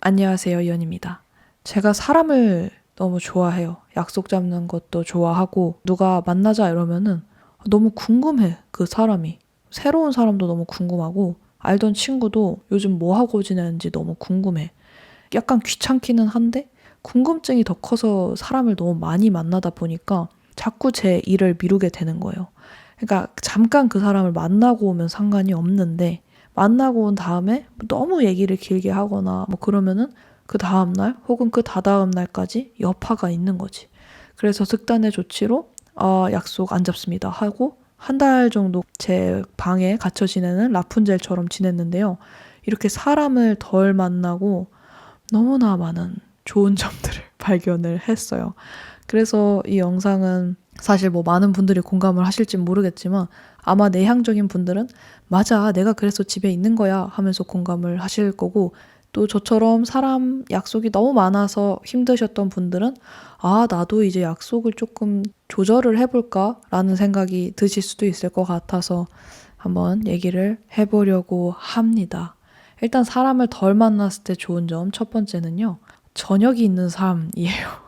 안녕하세요, 이연입니다. 제가 사람을 너무 좋아해요. 약속 잡는 것도 좋아하고, 누가 만나자 이러면은 너무 궁금해, 그 사람이. 새로운 사람도 너무 궁금하고, 알던 친구도 요즘 뭐 하고 지내는지 너무 궁금해. 약간 귀찮기는 한데, 궁금증이 더 커서 사람을 너무 많이 만나다 보니까 자꾸 제 일을 미루게 되는 거예요. 그러니까 잠깐 그 사람을 만나고 오면 상관이 없는데, 만나고 온 다음에 너무 얘기를 길게 하거나 뭐 그러면은 그 다음날 혹은 그 다다음 날까지 여파가 있는 거지. 그래서 특단의 조치로 약속 안 잡습니다 하고 한 달 정도 제 방에 갇혀 지내는 라푼젤처럼 지냈는데요. 이렇게 사람을 덜 만나고 너무나 많은 좋은 점들을 발견을 했어요. 그래서 이 영상은 사실 뭐 많은 분들이 공감을 하실진 모르겠지만 아마 내향적인 분들은 맞아, 내가 그래서 집에 있는 거야 하면서 공감을 하실 거고, 또 저처럼 사람 약속이 너무 많아서 힘드셨던 분들은 나도 이제 약속을 조금 조절을 해볼까 라는 생각이 드실 수도 있을 것 같아서 한번 얘기를 해보려고 합니다. 일단 사람을 덜 만났을 때 좋은 점 첫 번째는요, 저녁이 있는 삶이에요.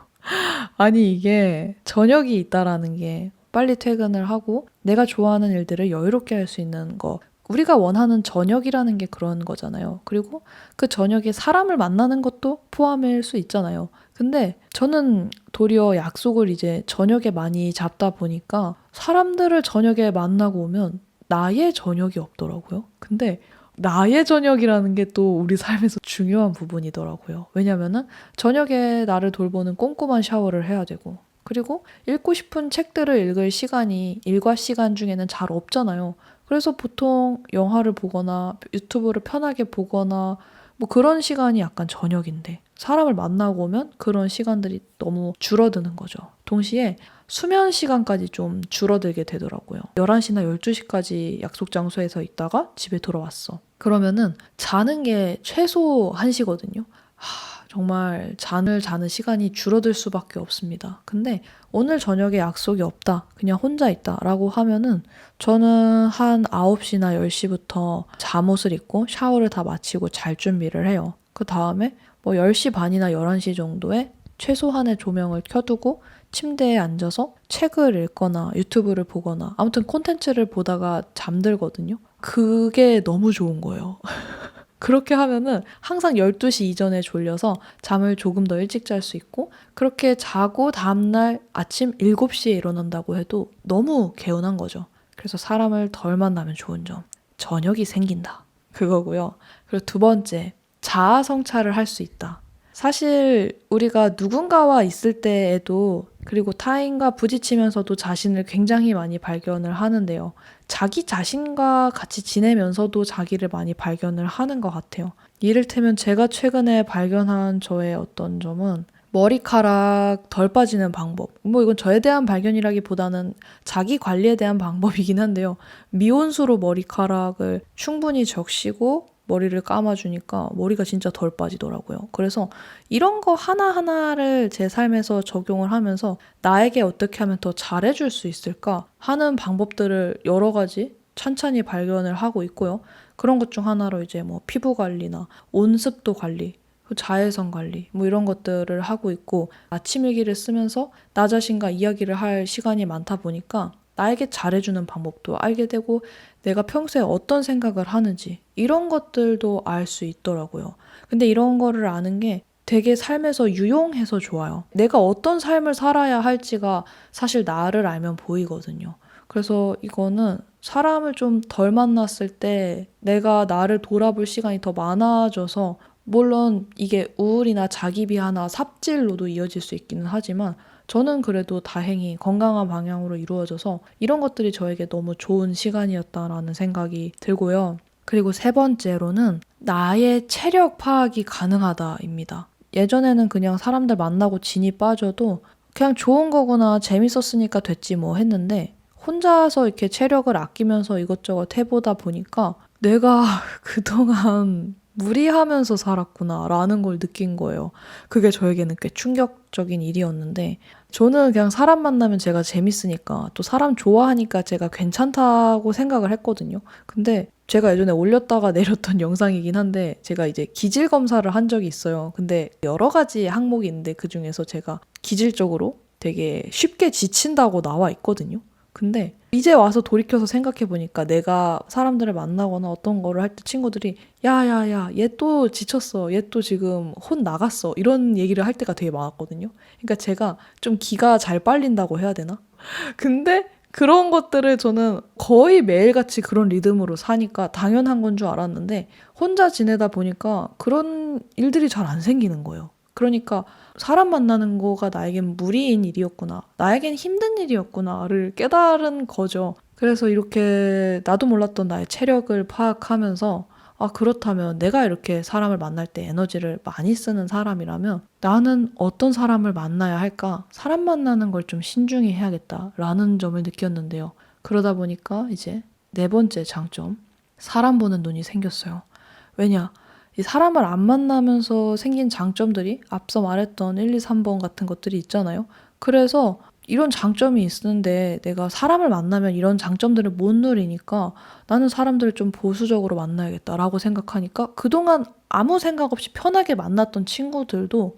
아니, 이게 저녁이 있다라는 게 빨리 퇴근을 하고 내가 좋아하는 일들을 여유롭게 할 수 있는 거. 우리가 원하는 저녁이라는 게 그런 거잖아요. 그리고 그 저녁에 사람을 만나는 것도 포함일 수 있잖아요. 근데 저는 도리어 약속을 이제 저녁에 많이 잡다 보니까 사람들을 저녁에 만나고 오면 나의 저녁이 없더라고요. 근데 나의 저녁이라는 게 또 우리 삶에서 중요한 부분이더라고요. 왜냐면은 저녁에 나를 돌보는 꼼꼼한 샤워를 해야 되고, 그리고 읽고 싶은 책들을 읽을 시간이 일과 시간 중에는 잘 없잖아요. 그래서 보통 영화를 보거나 유튜브를 편하게 보거나 뭐 그런 시간이 약간 저녁인데, 사람을 만나고 오면 그런 시간들이 너무 줄어드는 거죠. 동시에 수면 시간까지 좀 줄어들게 되더라고요. 11시나 12시까지 약속 장소에서 있다가 집에 돌아왔어. 그러면은 자는 게 최소 1시거든요. 정말 잠을 자는 시간이 줄어들 수밖에 없습니다. 근데 오늘 저녁에 약속이 없다, 그냥 혼자 있다 라고 하면은 저는 한 9시나 10시부터 잠옷을 입고 샤워를 다 마치고 잘 준비를 해요. 그 다음에 뭐 10시 반이나 11시 정도에 최소한의 조명을 켜두고 침대에 앉아서 책을 읽거나 유튜브를 보거나 아무튼 콘텐츠를 보다가 잠들거든요. 그게 너무 좋은 거예요. 그렇게 하면은 항상 12시 이전에 졸려서 잠을 조금 더 일찍 잘 수 있고, 그렇게 자고 다음날 아침 7시에 일어난다고 해도 너무 개운한 거죠. 그래서 사람을 덜 만나면 좋은 점, 저녁이 생긴다, 그거고요. 그리고 두 번째, 자아 성찰을 할 수 있다. 사실 우리가 누군가와 있을 때에도, 그리고 타인과 부딪히면서도 자신을 굉장히 많이 발견을 하는데요. 자기 자신과 같이 지내면서도 자기를 많이 발견을 하는 것 같아요. 이를테면 제가 최근에 발견한 저의 어떤 점은 머리카락 덜 빠지는 방법. 뭐 이건 저에 대한 발견이라기보다는 자기 관리에 대한 방법이긴 한데요. 미온수로 머리카락을 충분히 적시고 머리를 감아주니까 머리가 진짜 덜 빠지더라고요. 그래서 이런 거 하나하나를 제 삶에서 적용을 하면서 나에게 어떻게 하면 더 잘해줄 수 있을까 하는 방법들을 여러 가지 찬찬히 발견을 하고 있고요. 그런 것 중 하나로 이제 뭐 피부 관리나 온습도 관리, 자외선 관리 뭐 이런 것들을 하고 있고, 아침 일기를 쓰면서 나 자신과 이야기를 할 시간이 많다 보니까 나에게 잘해주는 방법도 알게 되고, 내가 평소에 어떤 생각을 하는지 이런 것들도 알 수 있더라고요. 근데 이런 거를 아는 게 되게 삶에서 유용해서 좋아요. 내가 어떤 삶을 살아야 할지가 사실 나를 알면 보이거든요. 그래서 이거는 사람을 좀 덜 만났을 때 내가 나를 돌아볼 시간이 더 많아져서, 물론 이게 우울이나 자기 비하나 삽질로도 이어질 수 있기는 하지만 저는 그래도 다행히 건강한 방향으로 이루어져서 이런 것들이 저에게 너무 좋은 시간이었다라는 생각이 들고요. 그리고 세 번째로는 나의 체력 파악이 가능하다입니다. 예전에는 그냥 사람들 만나고 진이 빠져도 그냥 좋은 거구나, 재밌었으니까 됐지 뭐 했는데, 혼자서 이렇게 체력을 아끼면서 이것저것 해보다 보니까 내가 그동안 무리하면서 살았구나 라는 걸 느낀 거예요. 그게 저에게는 꽤 충격적인 일이었는데, 저는 그냥 사람 만나면 제가 재밌으니까 또 사람 좋아하니까 제가 괜찮다고 생각을 했거든요. 근데 제가 예전에 올렸다가 내렸던 영상이긴 한데 제가 이제 기질 검사를 한 적이 있어요. 근데 여러 가지 항목이 있는데 그중에서 제가 기질적으로 되게 쉽게 지친다고 나와 있거든요. 근데 이제 와서 돌이켜서 생각해보니까 내가 사람들을 만나거나 어떤 거를 할 때 친구들이 야야야 얘 또 지쳤어, 얘 또 지금 혼 나갔어 이런 얘기를 할 때가 되게 많았거든요. 그러니까 제가 좀 기가 잘 빨린다고 해야 되나? 근데 그런 것들을 저는 거의 매일같이 그런 리듬으로 사니까 당연한 건 줄 알았는데 혼자 지내다 보니까 그런 일들이 잘 안 생기는 거예요. 그러니까 사람 만나는 거가 나에겐 무리인 일이었구나, 나에겐 힘든 일이었구나를 깨달은 거죠. 그래서 이렇게 나도 몰랐던 나의 체력을 파악하면서 아, 그렇다면 내가 이렇게 사람을 만날 때 에너지를 많이 쓰는 사람이라면 나는 어떤 사람을 만나야 할까? 사람 만나는 걸 좀 신중히 해야겠다라는 점을 느꼈는데요. 그러다 보니까 이제 네 번째 장점, 사람 보는 눈이 생겼어요. 왜냐? 이 사람을 안 만나면서 생긴 장점들이 앞서 말했던 1, 2, 3번 같은 것들이 있잖아요. 그래서 이런 장점이 있는데 내가 사람을 만나면 이런 장점들을 못 누리니까 나는 사람들을 좀 보수적으로 만나야겠다라고 생각하니까 그동안 아무 생각 없이 편하게 만났던 친구들도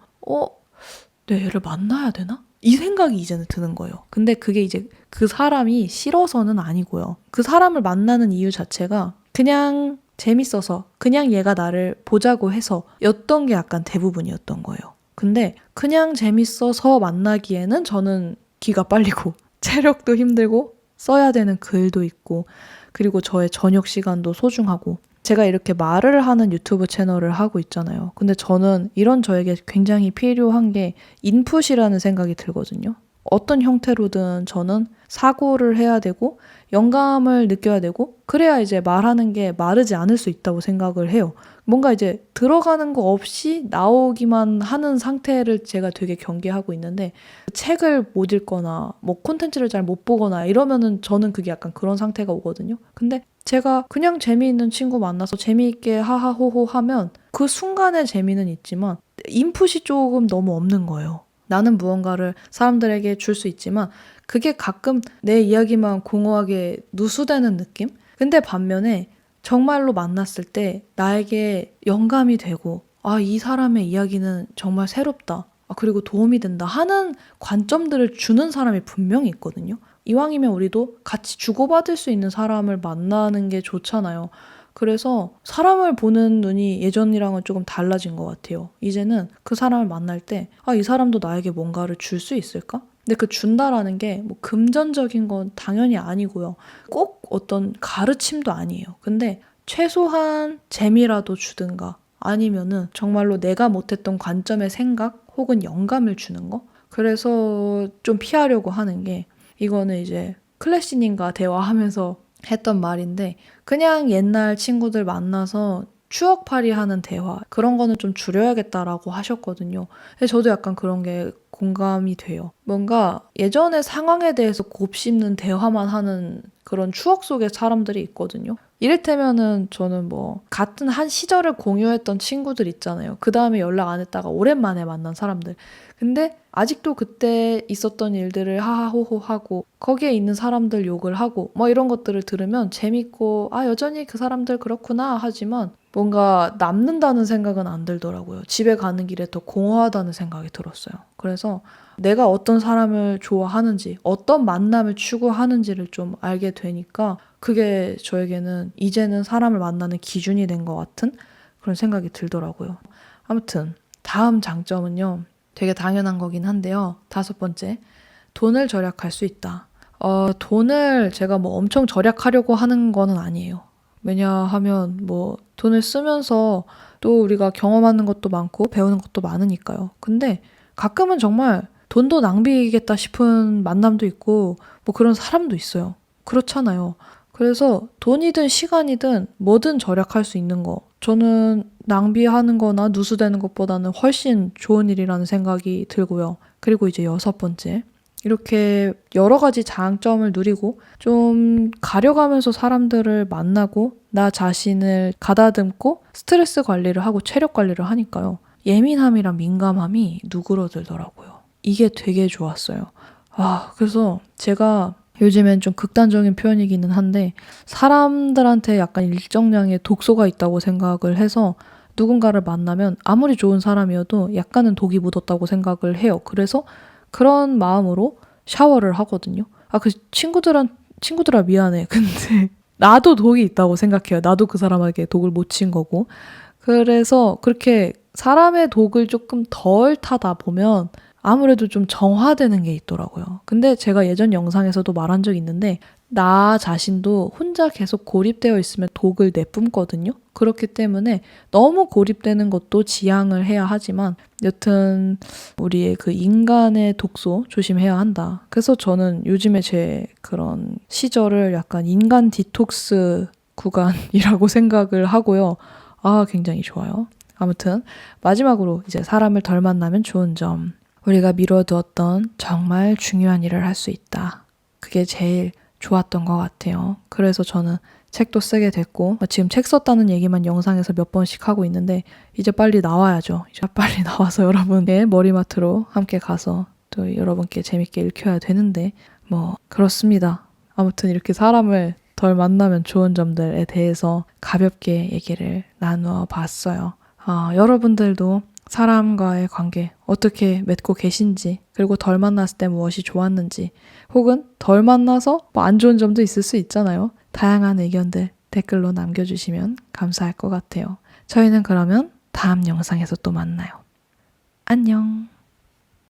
내 얘를 만나야 되나? 이 생각이 이제는 드는 거예요. 근데 그게 이제 그 사람이 싫어서는 아니고요. 그 사람을 만나는 이유 자체가 그냥 재밌어서, 그냥 얘가 나를 보자고 해서 였던 게 약간 대부분이었던 거예요. 근데 그냥 재밌어서 만나기에는 저는 기가 빨리고 체력도 힘들고 써야 되는 글도 있고 그리고 저의 저녁 시간도 소중하고 제가 이렇게 말을 하는 유튜브 채널을 하고 있잖아요. 근데 저는 이런 저에게 굉장히 필요한 게 인풋이라는 생각이 들거든요. 어떤 형태로든 저는 사고를 해야 되고 영감을 느껴야 되고 그래야 이제 말하는 게 마르지 않을 수 있다고 생각을 해요. 뭔가 이제 들어가는 거 없이 나오기만 하는 상태를 제가 되게 경계하고 있는데 책을 못 읽거나 뭐 콘텐츠를 잘 못 보거나 이러면은 저는 그게 약간 그런 상태가 오거든요. 근데 제가 그냥 재미있는 친구 만나서 재미있게 하하호호 하면 그 순간의 재미는 있지만 인풋이 조금 너무 없는 거예요. 나는 무언가를 사람들에게 줄 수 있지만 그게 가끔 내 이야기만 공허하게 누수되는 느낌? 근데 반면에 정말로 만났을 때 나에게 영감이 되고 아, 이 사람의 이야기는 정말 새롭다. 아, 그리고 도움이 된다 하는 관점들을 주는 사람이 분명히 있거든요. 이왕이면 우리도 같이 주고받을 수 있는 사람을 만나는 게 좋잖아요. 그래서 사람을 보는 눈이 예전이랑은 조금 달라진 것 같아요. 이제는 그 사람을 만날 때, 아, 이 사람도 나에게 뭔가를 줄 수 있을까? 근데 그 준다라는 게 뭐 금전적인 건 당연히 아니고요. 꼭 어떤 가르침도 아니에요. 근데 최소한 재미라도 주든가 아니면은 정말로 내가 못했던 관점의 생각 혹은 영감을 주는 거? 그래서 좀 피하려고 하는 게 이거는 이제 클래시님과 대화하면서 했던 말인데 그냥 옛날 친구들 만나서 추억팔이 하는 대화 그런 거는 좀 줄여야겠다라고 하셨거든요. 근데 저도 약간 그런 게 공감이 돼요. 뭔가 예전의 상황에 대해서 곱씹는 대화만 하는 그런 추억 속의 사람들이 있거든요. 이를테면은 저는 뭐 같은 한 시절을 공유했던 친구들 있잖아요. 그 다음에 연락 안 했다가 오랜만에 만난 사람들. 근데 아직도 그때 있었던 일들을 하하호호 하고 거기에 있는 사람들 욕을 하고 뭐 이런 것들을 들으면 재밌고 아, 여전히 그 사람들 그렇구나 하지만 뭔가 남는다는 생각은 안 들더라고요. 집에 가는 길에 더 공허하다는 생각이 들었어요. 그래서 내가 어떤 사람을 좋아하는지 어떤 만남을 추구하는지를 좀 알게 되니까 그게 저에게는 이제는 사람을 만나는 기준이 된 것 같은 그런 생각이 들더라고요. 아무튼 다음 장점은요. 되게 당연한 거긴 한데요. 5번째, 돈을 절약할 수 있다. 돈을 제가 뭐 엄청 절약하려고 하는 거는 아니에요. 왜냐하면 뭐 돈을 쓰면서 또 우리가 경험하는 것도 많고 배우는 것도 많으니까요. 근데 가끔은 정말 돈도 낭비겠다 싶은 만남도 있고 뭐 그런 사람도 있어요. 그렇잖아요. 그래서 돈이든 시간이든 뭐든 절약할 수 있는 거. 저는 낭비하는 거나 누수되는 것보다는 훨씬 좋은 일이라는 생각이 들고요. 그리고 이제 6번째. 이렇게 여러 가지 장점을 누리고 좀 가려가면서 사람들을 만나고 나 자신을 가다듬고 스트레스 관리를 하고 체력 관리를 하니까요. 예민함이랑 민감함이 누그러들더라고요. 이게 되게 좋았어요. 그래서 제가 요즘엔 좀 극단적인 표현이기는 한데 사람들한테 약간 일정량의 독소가 있다고 생각을 해서 누군가를 만나면 아무리 좋은 사람이어도 약간은 독이 묻었다고 생각을 해요. 그래서 그런 마음으로 샤워를 하거든요. 그 친구들아 미안해. 근데 나도 독이 있다고 생각해요. 나도 그 사람에게 독을 못 친 거고. 그래서 그렇게 사람의 독을 조금 덜 타다 보면 아무래도 좀 정화되는 게 있더라고요. 근데 제가 예전 영상에서도 말한 적 있는데 나 자신도 혼자 계속 고립되어 있으면 독을 내뿜거든요. 그렇기 때문에 너무 고립되는 것도 지양을 해야 하지만 여튼 우리의 그 인간의 독소 조심해야 한다. 그래서 저는 요즘에 제 그런 시절을 약간 인간 디톡스 구간이라고 생각을 하고요. 굉장히 좋아요. 아무튼 마지막으로 이제 사람을 덜 만나면 좋은 점. 우리가 미뤄두었던 정말 중요한 일을 할 수 있다. 그게 제일 좋았던 것 같아요. 그래서 저는 책도 쓰게 됐고 지금 책 썼다는 얘기만 영상에서 몇 번씩 하고 있는데 이제 빨리 나와야죠. 이제 빨리 나와서 여러분의 머리맡으로 함께 가서 또 여러분께 재밌게 읽혀야 되는데 그렇습니다. 아무튼 이렇게 사람을 덜 만나면 좋은 점들에 대해서 가볍게 얘기를 나누어 봤어요. 여러분들도 사람과의 관계 어떻게 맺고 계신지, 그리고 덜 만났을 때 무엇이 좋았는지, 혹은 덜 만나서 안 좋은 점도 있을 수 있잖아요. 다양한 의견들 댓글로 남겨주시면 감사할 것 같아요. 저희는 그러면 다음 영상에서 또 만나요. 안녕.